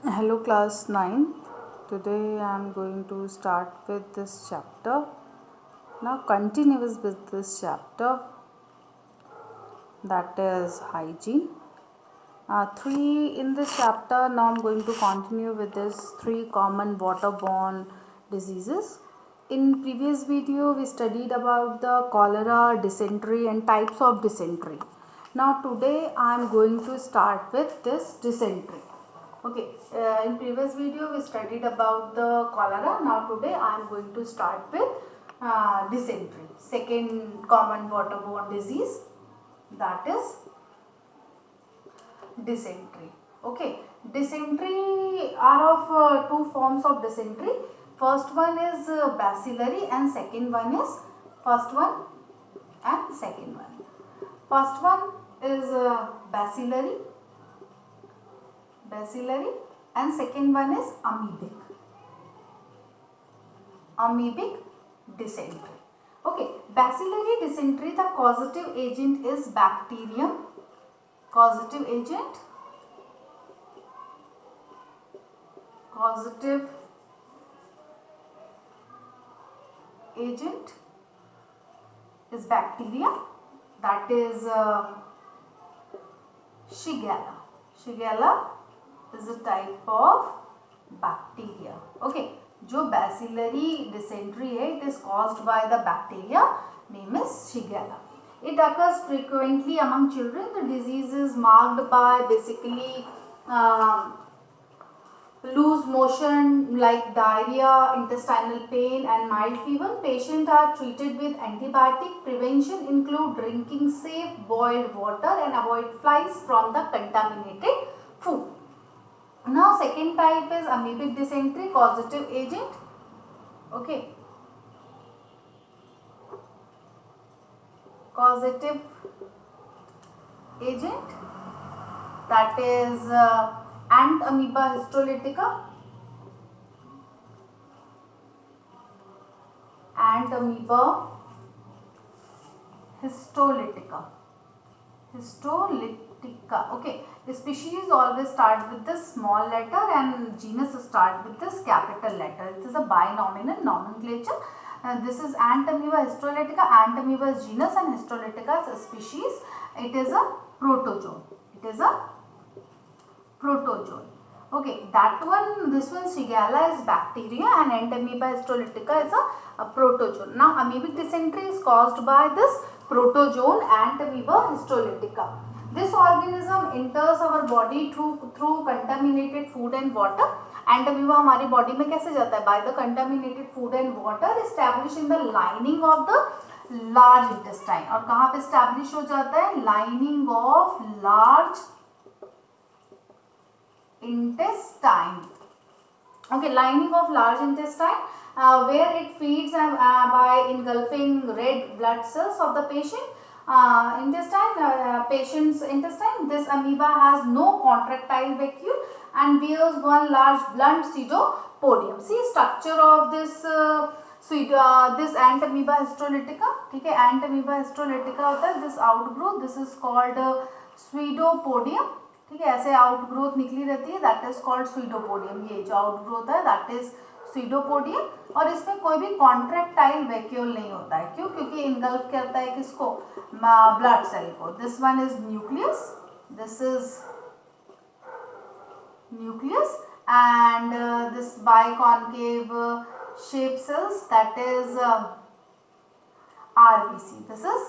Hello class 9. Today I am going to start with this chapter. Now continuous with this chapter, that is hygiene. Three in this chapter. Now I'm going to continue with this three common waterborne diseases. In previous video we studied about the cholera, dysentery and types of dysentery. Now today I am going to start with this dysentery. Okay, in previous video we studied about the cholera. Now today I am going to start with dysentery, second common waterborne disease, that is dysentery. Okay, dysentery are of two forms of dysentery. First one is bacillary and second one is first one and second one. First one is bacillary and second one is amoebic dysentery. Okay, bacillary dysentery, the causative agent is bacterium. Causative agent is bacteria, that is Shigella. Shigella is a type of bacteria. Okay, जो bacillary dysentery है, it is caused by the bacteria name is Shigella. It occurs frequently among children. The disease is marked by basically loose motion like diarrhea, intestinal pain and mild fever. Patients are treated with antibiotic. Prevention include drinking safe boiled water and avoid flies from the contaminated food. Now second type is amoebic dysentery, causative agent. Okay, causative agent, that is ant amoeba histolytica. Ant amoeba histolytica. Okay, the species always start with this small letter and genus start with this capital letter. It is a binomial nomenclature. This is ant amoeba histolytica. Ant amoeba is genus and histolytica is a species. It is a protozoan. Okay, that one, this one Shigella is bacteria and ant amoeba histolytica is a protozoan. Now amoebic dysentery is caused by this protozoan ant amoeba histolytica. This organism enters our body through contaminated food and water. Ant amoeba हमारी body में कैसे जाता है? By the contaminated food and water established in the lining of the large intestine. और कहाँ पे establish हो जाता है? Lining of large intestine. Okay, lining of large intestine, where it feeds by engulfing red blood cells of the patient. Patient's intestine. This amoeba has no contractile vacuole and bears one large blunt pseudopodium. See structure of this this ant amoeba histolytica. ठीक है, ant amoeba histolytica होता है. This outgrowth, this is called pseudopodium. ठीक है, ऐसे outgrowth निकली रहती है, दैट इज कॉल्ड स्यूडोपोडियम. ये जो आउटग्रोथ है दैट इज स्यूडोपोडियम. और इसमें कोई भी कॉन्ट्रैक्टाइल वैक्यूल नहीं होता है. क्यों? क्योंकि इनगल्फ करता है किसको? ब्लड सेल को. This one is nucleus. This is nucleus and this biconcave shape cells, that is RBC. This is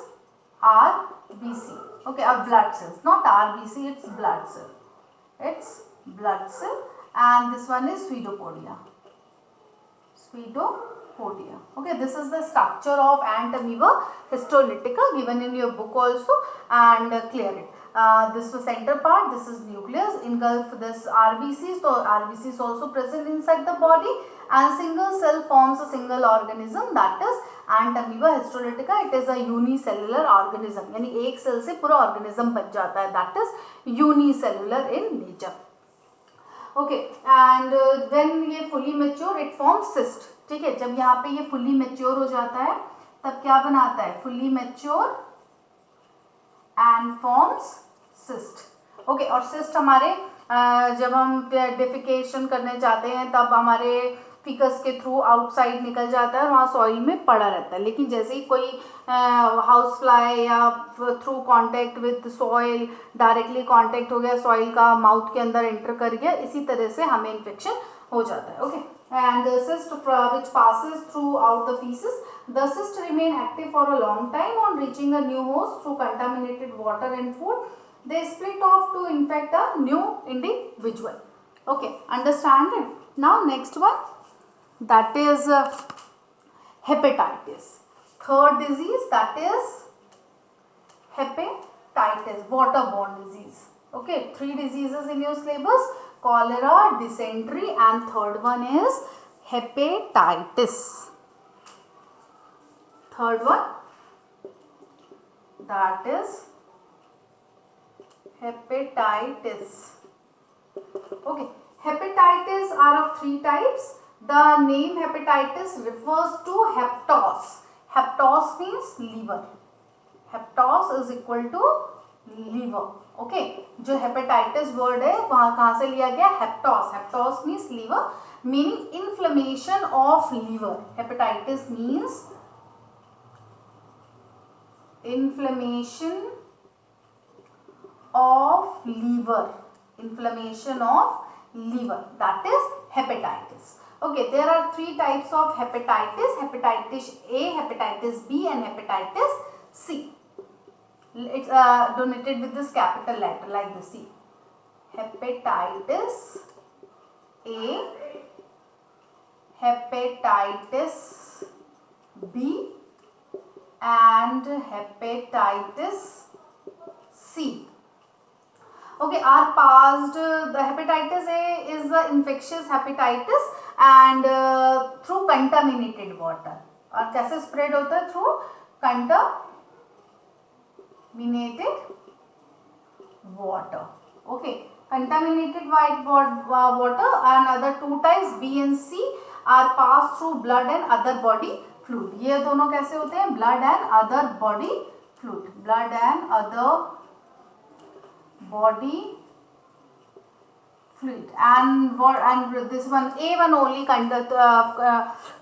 RBC. Okay, or blood cells, not RBC, it's blood cell. It's blood cell. And this one is pseudopodia. Okay, this is the structure of ant amoeba histolytica given in your book also, and clear it. This was center part, this is nucleus, engulf this RBC, so RBC is also present inside the body, and single cell forms a single organism, that is ant amoeba histolytica. It is a unicellular organism, यानी एक cell से पूरा organism बन जाता है, that is unicellular in nature. Okay, and when ये fully mature it forms cyst. ठीक है, जब यहाँ पे ये fully mature हो जाता है तब क्या बनाता है? Fully mature and forms cyst. Okay, और cyst हमारे जब हम डिफिकेशन करने जाते हैं तब हमारे फिकस के थ्रू आउटसाइड निकल जाता है और वहाँ सॉइल में पड़ा रहता है, लेकिन जैसे ही कोई हाउस फ्लाई या through contact with soil directly contact हो गया, सॉइल का माउथ के अंदर एंटर कर गया, इसी तरह से हमें इन्फेक्शन हो जाता है. Okay, and the cyst which passes throughout the feces, the cyst remain active for a long time. On reaching a new host through contaminated water and food, they split off to infect a new individual. Okay, understand it? Now next one, that is hepatitis. Third disease, that is hepatitis, waterborne disease. Okay, 3 diseases in your syllabus: cholera, dysentery, and third one is hepatitis. Third one, that is hepatitis. Okay, hepatitis are of 3 types. The name hepatitis refers to heptos. Heptos means liver. Heptos is equal to liver. Okay, जो hepatitis word है वहां कहां से लिया गया? Hepatos. Hepatos means liver, meaning inflammation of liver. Hepatitis means inflammation of liver. Inflammation of liver, that is hepatitis. Okay, there are 3 types of hepatitis: hepatitis A, hepatitis B, and hepatitis C. It's denoted with this capital letter like this. C. Hepatitis A, hepatitis B, and hepatitis C. Okay, are passed. The hepatitis A is the infectious hepatitis and through contaminated water. और कैसे spread होता है? Through contaminated water. Okay, contaminated water and other 2 types B and C are passed through blood and other body fluid. ये दोनों कैसे होते हैं? Blood and other body fluid. Blood and other body fluid. And this one A1 only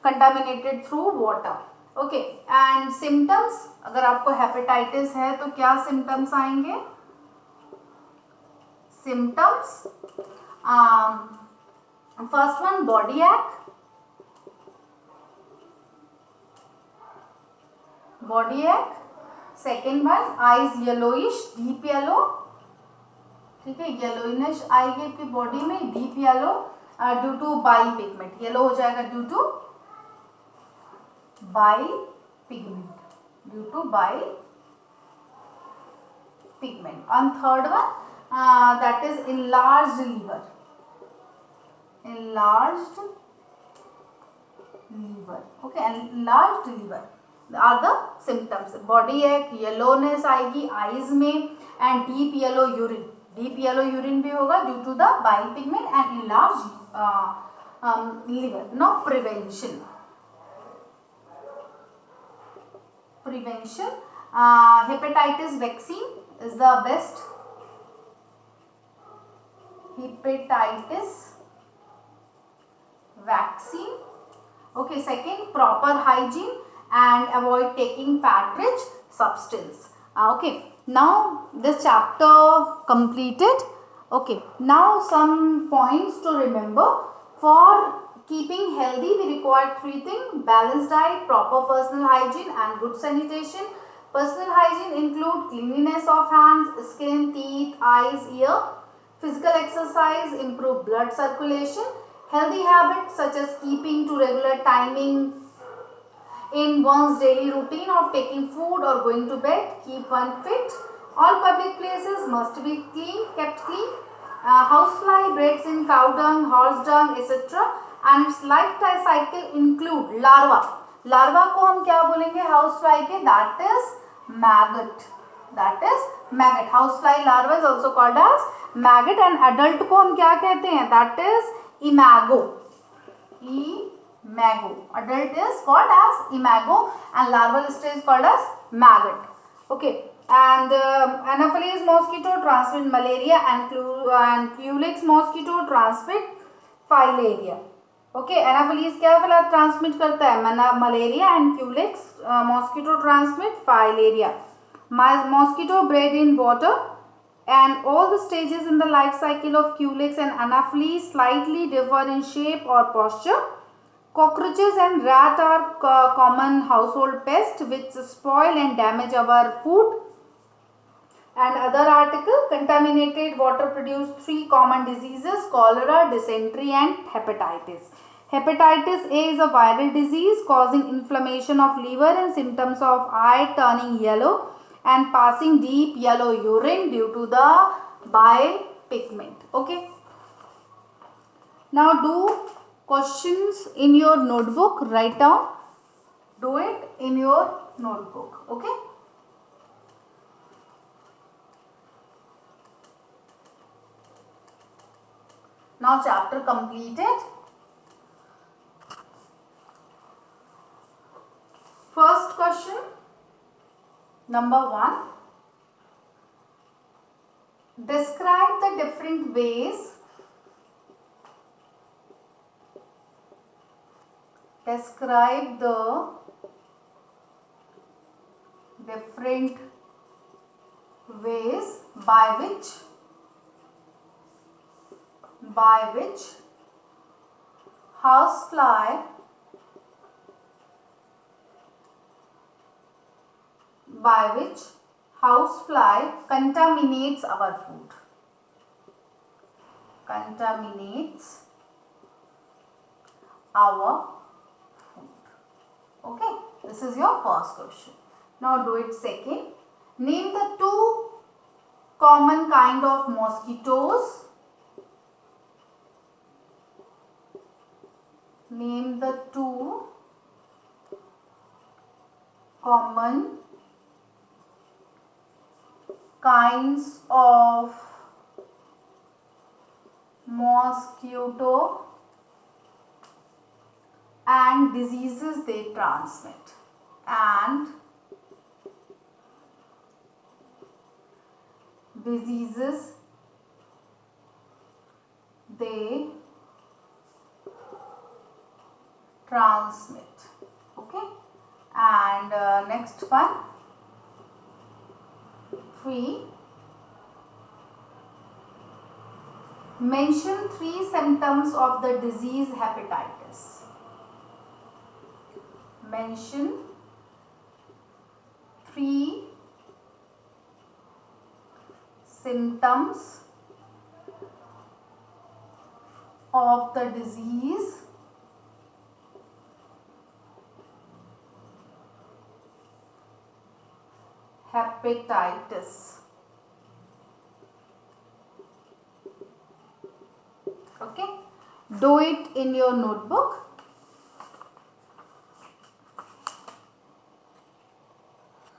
contaminated through water. Okay, and symptoms, अगर आपको hepatitis है तो क्या symptoms आएंगे? Symptoms, first one body ache. Body ache. Second one eyes yellowish, deep yellow. ठीक है, yellowish आएगी आपकी बॉडी में, deep yellow due to bile pigment. Yellow हो जाएगा due to bile pigment. Due to bile pigment. And third one that is enlarged liver. Enlarged liver. Okay, enlarged liver are the symptoms. Body ache, yellowness आएगी eyes में, and deep yellow urine. Deep yellow urine भी होगा due to the bile pigment and enlarged liver. Now prevention. Hepatitis vaccine is the best. Hepatitis vaccine. Okay, second, proper hygiene and avoid taking fat-rich substance. Okay. Now this chapter completed. Okay, now some points to remember. For keeping healthy we require 3 things: balanced diet, proper personal hygiene, and good sanitation. Personal hygiene include cleanliness of hands, skin, teeth, eyes, ear. Physical exercise improve blood circulation. Healthy habits such as keeping to regular timing in one's daily routine of taking food or going to bed keep one fit. All public places must be kept clean. Housefly breeds in cow dung, horse dung, etc. and its life cycle include larva. Larva को हम क्या बोलेंगे housefly के? That is maggot. That is maggot. Housefly larva is also called as maggot. and adult को हम क्या कहते हैं? That is imago. Imago. Adult is called as imago and larval stage is called as maggot. Okay. And Anopheles mosquito transmit malaria and Culex mosquito transmit filaria. Okay, Anopheles क्या transmit करता है? Malaria and Culex mosquito transmit filaria. Mosquito bred in water, and all the stages in the life cycle of Culex and Anopheles slightly differ in shape or posture. Cockroaches and rat are common household pests which spoil and damage our food. And other article, contaminated water produce 3 common diseases: cholera, dysentery and hepatitis. Hepatitis A is a viral disease causing inflammation of liver and symptoms of eye turning yellow and passing deep yellow urine due to the bile pigment. Okay. Now do questions in your notebook, write down, do it in your notebook. Okay. Now chapter completed. First question, number 1. Describe the different ways by which housefly contaminates our food. Okay, this is your first question. Now do it second. Name the 2 common kind of mosquitoes. Name the 2 common kinds of mosquito and diseases they transmit. Okay, and next one, 3. Mention 3 symptoms of the disease hepatitis. Mention 3 symptoms of the disease hepatitis. Okay, do it in your notebook.